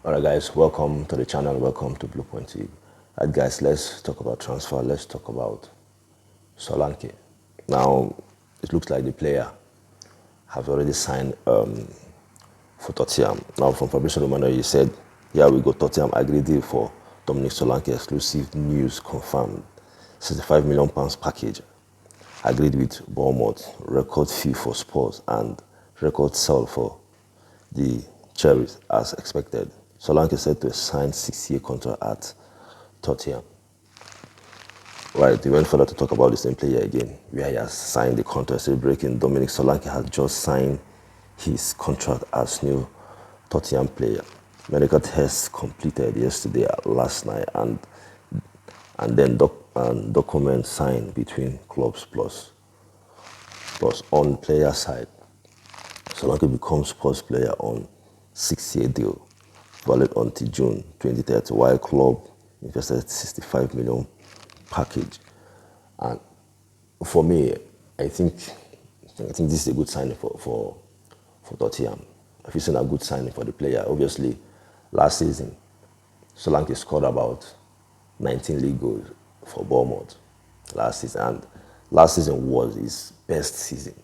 Alright guys, welcome to the channel, welcome to Blue Point TV. Alright guys, let's talk about transfer, let's talk about Solanke. Now, it looks like the player has already signed for Tottenham. Now from Fabio Romano, he said, yeah, we got Tottenham agreed deal for Dominic Solanke, exclusive news confirmed. £65 million package agreed with Bournemouth, record fee for Spurs and record sell for the Cherries as expected. Solanke said to sign 6-year contract at Tottenham. Right, we went further to talk about the same player again, where he has signed the contract. So breaking, Dominic Solanke has just signed his contract as new Tottenham player. Medical tests completed yesterday, last night, and then documents signed between clubs plus on player side. Solanke becomes Spurs player on 6-year deal, valid until June 2030, while club invested 65 million package. And for me, I think this is a good signing for Tottenham. I feel it's a good signing for the player. Obviously, last season, Solanke scored about 19 league goals for Bournemouth last season, and last season was his best season.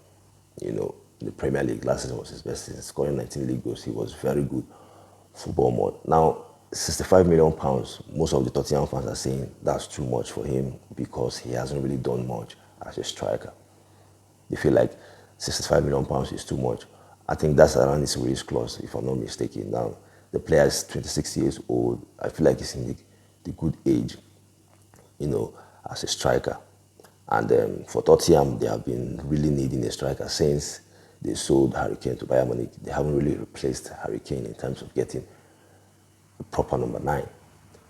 You know, the Premier League last season was his best season, scoring 19 league goals. He was very good for Bournemouth. Now, £65 million, most of the Tottenham fans are saying that's too much for him because he hasn't really done much as a striker. They feel like £65 million is too much. I think that's around his release clause, if I'm not mistaken. Now, the player is 26 years old. I feel like he's in the good age, you know, as a striker. And for Tottenham, they have been really needing a striker since they sold Harry Kane to Bayern Munich. They haven't really replaced Harry Kane in terms of getting a proper number 9.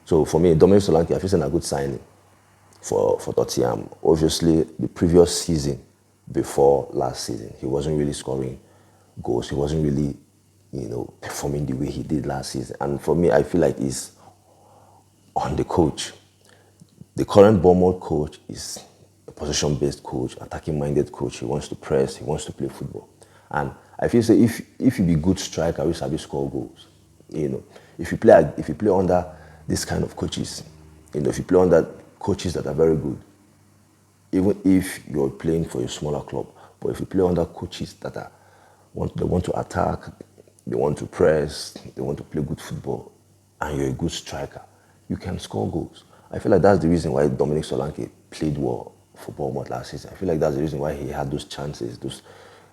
So for me, Dominic Solanke, I feel it's a good signing for Tottenham. Obviously, the previous season, before last season, he wasn't really scoring goals. He wasn't really, you know, performing the way he did last season. And for me, I feel like it's on the coach. The current Bournemouth coach is a possession-based coach, attacking-minded coach. He wants to press, he wants to play football. And I feel so if you be good striker, you sabi score goals. You know, if you play under this kind of coaches, you know, if you play under coaches that are very good, even if you're playing for a smaller club, but if you play under coaches that they want to attack, they want to press, they want to play good football, and you're a good striker, you can score goals. I feel like that's the reason why Dominic Solanke played well for Bournemouth last season. I feel like that's the reason why he had those chances.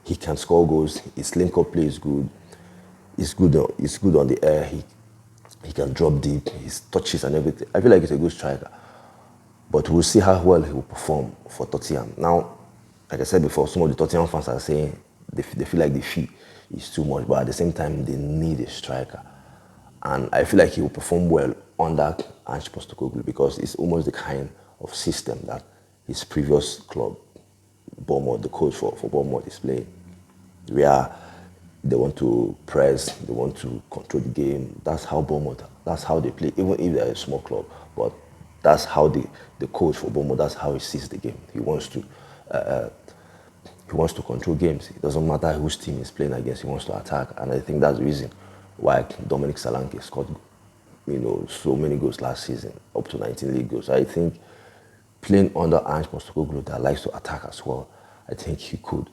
He can score goals. His link-up play is good. He's good on the air. He can drop deep. His touches and everything. I feel like he's a good striker. But we'll see how well he will perform for Tottenham. Now, like I said before, some of the Tottenham fans are saying they feel like the fee is too much, but at the same time, they need a striker. And I feel like he will perform well under Ange Postecoglou because it's almost the kind of system that his previous club, Bournemouth, the coach for Bournemouth, is playing. Where they want to press, they want to control the game. That's how they play, even if they're a small club. But that's how the coach for Bournemouth, that's how he sees the game. He wants to control games. It doesn't matter whose team is playing against, he wants to attack. And I think that's the reason why Dominic Solanke scored, you know, so many goals last season, up to 19 league goals. I think playing under Ange Postecoglou that likes to attack as well, I think he could,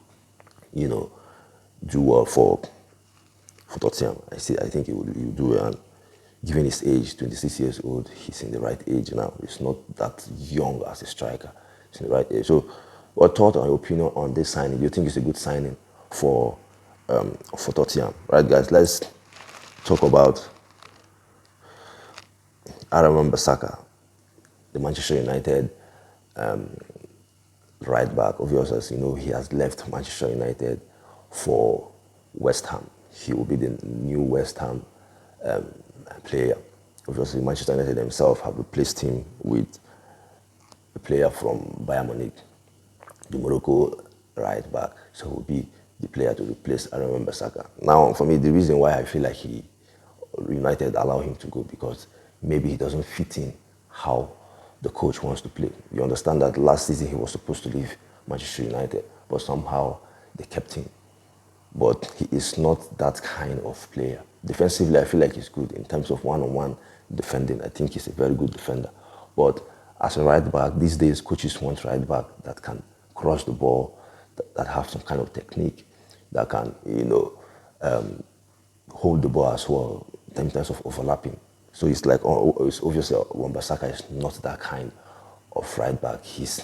you know, do well for Tottenham. I think he would do well. And given his age, 26 years old, he's in the right age now. He's not that young as a striker. He's in the right age. So, what thought or your opinion on this signing? Do you think it's a good signing for Tottenham? Right, guys, let's talk about Wan-Bissaka, the Manchester United right back. Obviously, as you know, he has left Manchester United for West Ham. He will be the new West Ham player. Obviously, Manchester United themselves have replaced him with a player from Bayern Munich, the Morocco right back. So he will be the player to replace Wan-Bissaka. Now, for me, the reason why I feel like United allow him to go because maybe he doesn't fit in how the coach wants to play. You understand that last season he was supposed to leave Manchester United, but somehow they kept him. but he is not that kind of player. Defensively, I feel like he's good. In terms of one-on-one defending, I think he's a very good defender. But as a right back, these days coaches want right back that can cross the ball, that have some kind of technique, that can, hold the ball as well in terms of overlapping. So it's like, it's obviously Wan-Bissaka is not that kind of right back. He's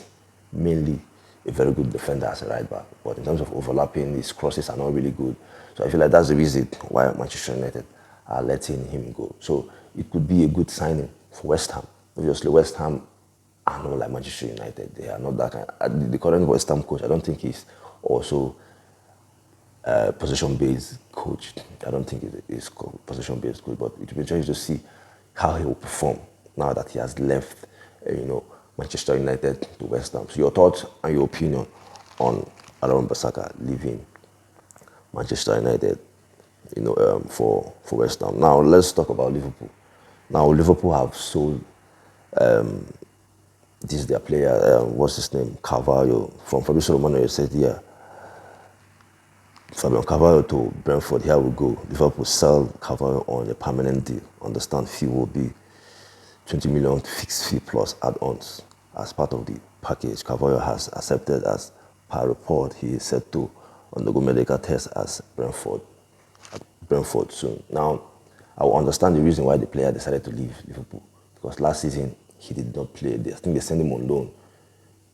mainly a very good defender as a right back, but in terms of overlapping, his crosses are not really good. So I feel like that's the reason why Manchester United are letting him go. So it could be a good signing for West Ham. Obviously, West Ham are not like Manchester United. They are not that kind. The current West Ham coach, I don't think he's also position-based coach. I don't think he's position-based coach, but it will be interesting to see how he will perform now that he has left, Manchester United to West Ham. So your thoughts and your opinion on Wan-Bissaka leaving Manchester United, for West Ham. Now let's talk about Liverpool. Now Liverpool have sold this their player, what's his name, Carvalho, from Fabio Romano. Said, yeah, Fabio Carvalho to Brentford. Here we go. Liverpool sell Carvalho on a permanent deal. Understand fee will be 20 million fixed fee plus add-ons as part of the package. Carvalho has accepted as per report. He is set to undergo medical tests as Brentford soon. Now, I will understand the reason why the player decided to leave Liverpool, because last season he did not play. I think they sent him on loan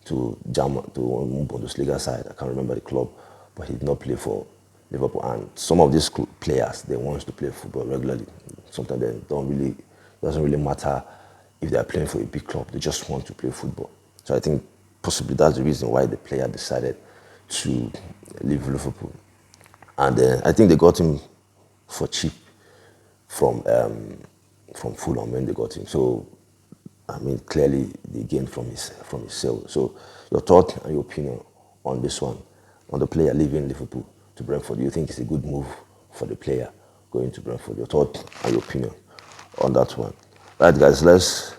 to one Bundesliga side. I can't remember the club, but he did not play for Liverpool. And some of these players, they want to play football regularly. Sometimes it doesn't really matter if they are playing for a big club. They just want to play football. So I think possibly that's the reason why the player decided to leave Liverpool. And I think they got him for cheap from Fulham when they got him. So I mean, clearly they gained from his sale. So your thought and your opinion on this one, on the player leaving Liverpool to Brentford. Do you think it's a good move for the player going to Brentford? Your thought and your opinion on that one. Right, guys, let's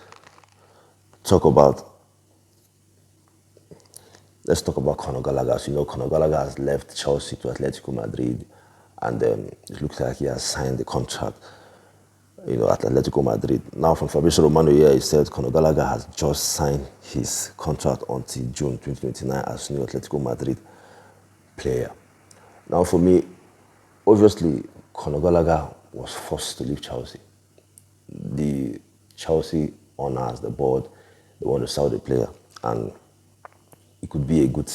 talk about Conor Gallagher. So, Conor Gallagher has left Chelsea to Atletico Madrid, and it looks like he has signed the contract, at Atletico Madrid. Now, from Fabio Romano here, he said Conor Gallagher has just signed his contract until June 2029 as new Atletico Madrid player. Now, for me, obviously, Conor Gallagher was forced to leave Chelsea. The Chelsea owners, the board, they want to sell the player, and it could be a good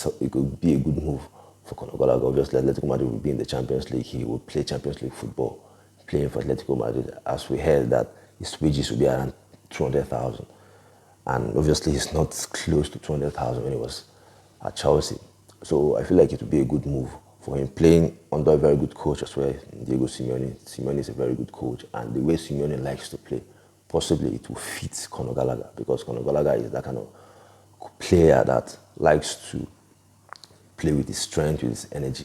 move for Conor Gallagher. Obviously, Atletico Madrid will be in the Champions League. He will play Champions League football, playing for Atletico Madrid. As we heard that his wages will be around 200,000, and obviously he's not close to 200,000 when he was at Chelsea. So I feel like it would be a good move for him, playing under a very good coach as well, Diego Simeone. Simeone is a very good coach, and the way Simeone likes to play, possibly it will fit Conor Gallagher, because Conor Gallagher is that kind of player that likes to play with his strength, with his energy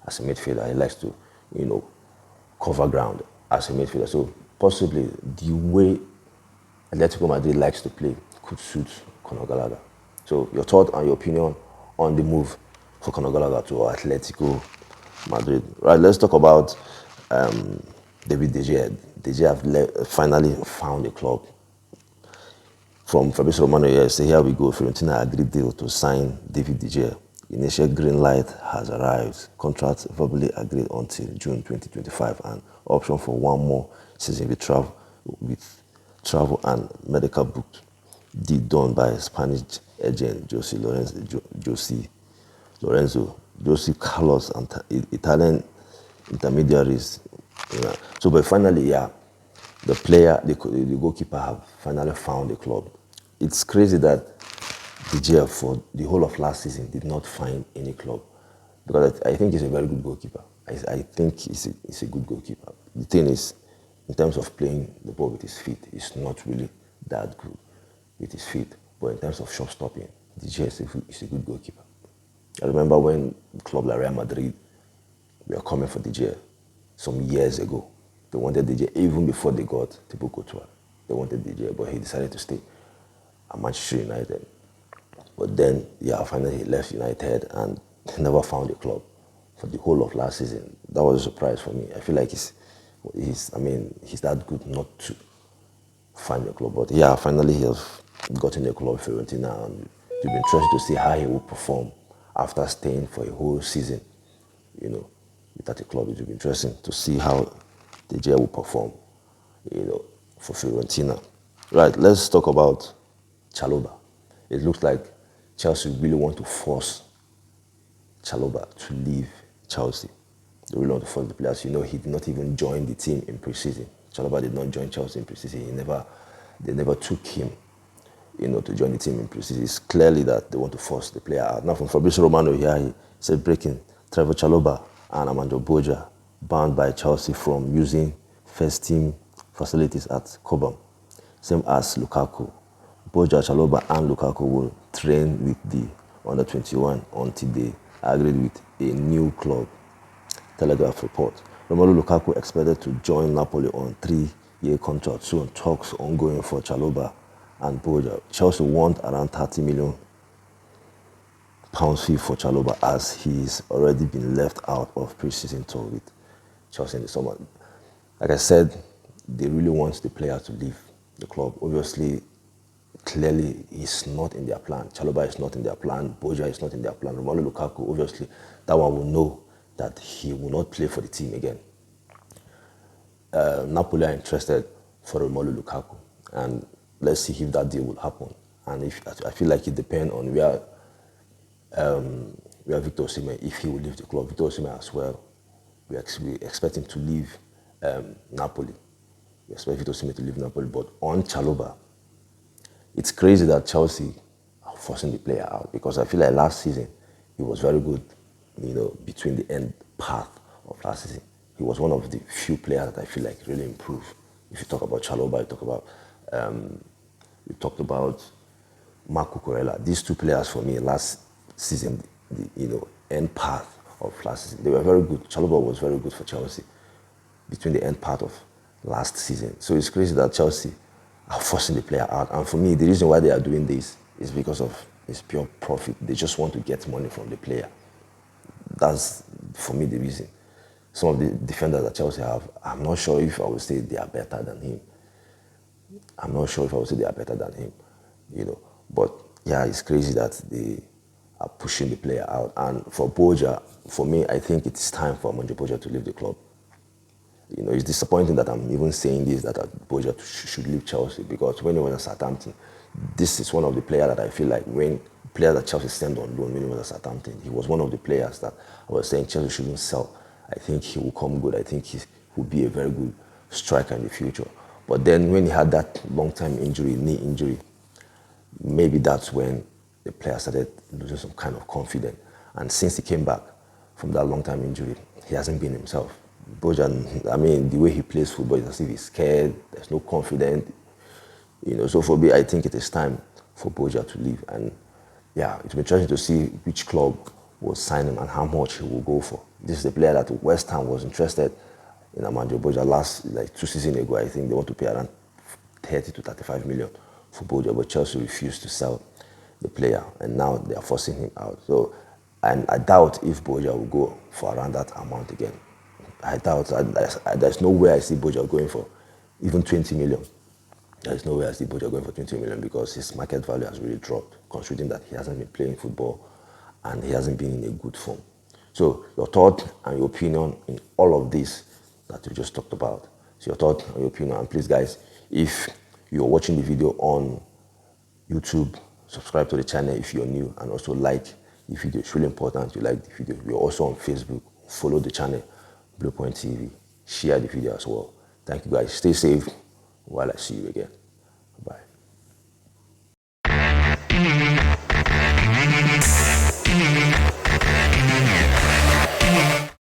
as a midfielder. He likes to, cover ground as a midfielder. So possibly the way Atletico Madrid likes to play could suit Conor Gallagher. So your thought and your opinion on the move for Conor Gallagher to Atletico Madrid. Right, let's talk about David De Gea. De Gea have finally found a club. From Fabio Romano here, say here we go. Fiorentina agreed deal to sign David De Gea. Initial green light has arrived. Contract verbally agreed until June 2025, and option for one more season with travel and medical booked. Deal done by Spanish agent Jose Carlos and Italian intermediaries. So, but finally, the player, the goalkeeper, have finally found a club. It's crazy that De Gea for the whole of last season did not find any club, because I think he's a very good goalkeeper. I think he's a good goalkeeper. The thing is, in terms of playing the ball with his feet, he's not really that good with his feet. But in terms of shot stopping, De Gea is a good goalkeeper. I remember when club like Real Madrid were coming for De Gea some years ago. They wanted De Gea even before they got Thibaut Courtois. They wanted De Gea, but he decided to stay at Manchester United. But then, finally he left United and never found a club for the whole of last season. That was a surprise for me. I feel like he's that good not to find a club. But yeah, finally he has gotten a club, Fiorentina, and it'll be interesting to see how he will perform after staying for a whole season, without a club. It will be interesting to see how the J will perform, for Fiorentina. Right, let's talk about Chalobah. It looks like Chelsea really want to force Chalobah to leave Chelsea. They really want to force the players. He did not even join the team in preseason. Chalobah did not join Chelsea in preseason. They never took him, to join the team in preseason. It's clearly that they want to force the player out. Now from Fabio Romano here, he said breaking Trevor Chalobah and Armando Boja banned by Chelsea from using first team facilities at Cobham. Same as Lukaku. Boja, Chalobah and Lukaku will train with the under-21 until they agreed with a new club. Telegraph report. Romelu Lukaku expected to join Napoli on 3-year contract soon. Talks ongoing for Chalobah and Boja. Chelsea want around £30 million fee for Chalobah as he's already been left out of pre-season tour with Chelsea in the summer. Like I said, they really want the player to leave the club. Obviously, clearly, he's not in their plan. Chalobah is not in their plan. Boja is not in their plan. Romelu Lukaku, obviously, that one will know that he will not play for the team again. Napoli are interested for Romelu Lukaku, and let's see if that deal will happen. And I feel like it depends on where Victor Osimhen, if he will leave the club. Victor Osimhen as well, we expect him to leave Napoli. We expect Victor Osimhen to leave Napoli, but on Chalobah, it's crazy that Chelsea are forcing the player out, because I feel like last season he was very good, between the end path of last season. He was one of the few players that I feel like really improved. If you talk about Chalobah, you talked about Marco Cucurella. These two players for me last season, the end path of last season, they were very good. Chalobah was very good for Chelsea between the end part of last season. So it's crazy that Chelsea are forcing the player out. And for me, the reason why they are doing this is because of it's pure profit. They just want to get money from the player. That's, for me, the reason. Some of the defenders that Chelsea have, I'm not sure if I would say they are better than him. But yeah, it's crazy that they are pushing the player out. And for Boja, for me, I think it's time for Armando Boja to leave the club. It's disappointing that I'm even saying this, that Boja should leave Chelsea, because when he was at Southampton, this is one of the players that I feel like players that Chelsea sent on loan when he was at Southampton, he was one of the players that I was saying Chelsea shouldn't sell. I think he will come good. I think he will be a very good striker in the future. But then when he had that long-time injury, knee injury, maybe that's when the player started losing some kind of confidence. And since he came back from that long-time injury, he hasn't been himself. Bojan, the way he plays football is as if he's scared, there's no confidence. So for me, I think it is time for Boja to leave. And yeah, it will be interesting to see which club will sign him and how much he will go for. This is the player that West Ham was interested in Armando Boja last, 2 seasons ago. I think they want to pay around 30 to 35 million for Boja, but Chelsea refused to sell the player, and now they are forcing him out. So, and I doubt if Boja will go for around that amount again. I doubt. There's no way I see Boja going for even 20 million. There's no way I see Boja going for 20 million, because his market value has really dropped, considering that he hasn't been playing football and he hasn't been in a good form. So your thought and your opinion in all of this that we just talked about. So your thought and your opinion. And please, guys, if you're watching the video on YouTube, subscribe to the channel if you're new, and also like the video. It's really important you like the video. We're also on Facebook. Follow the channel, Blue Point TV. Share the video as well. Thank you, guys. Stay safe while I see you again.